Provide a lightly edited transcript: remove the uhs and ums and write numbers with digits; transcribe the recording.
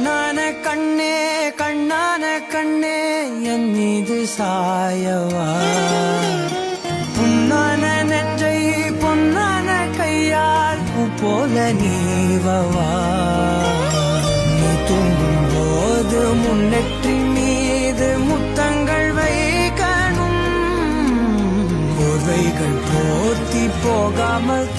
கண்ணான கண்ணே கண்ணான கண்ணே என் மீது சாயவா பொன்னான நெற்றை பொன்னான கையால் பூ போல நீவவா நீ தூங்கும் போது முன்னெற்றி மீது முத்தங்கள் வைக்கணும் போர்வைகள் போர்த்தி போகாமல்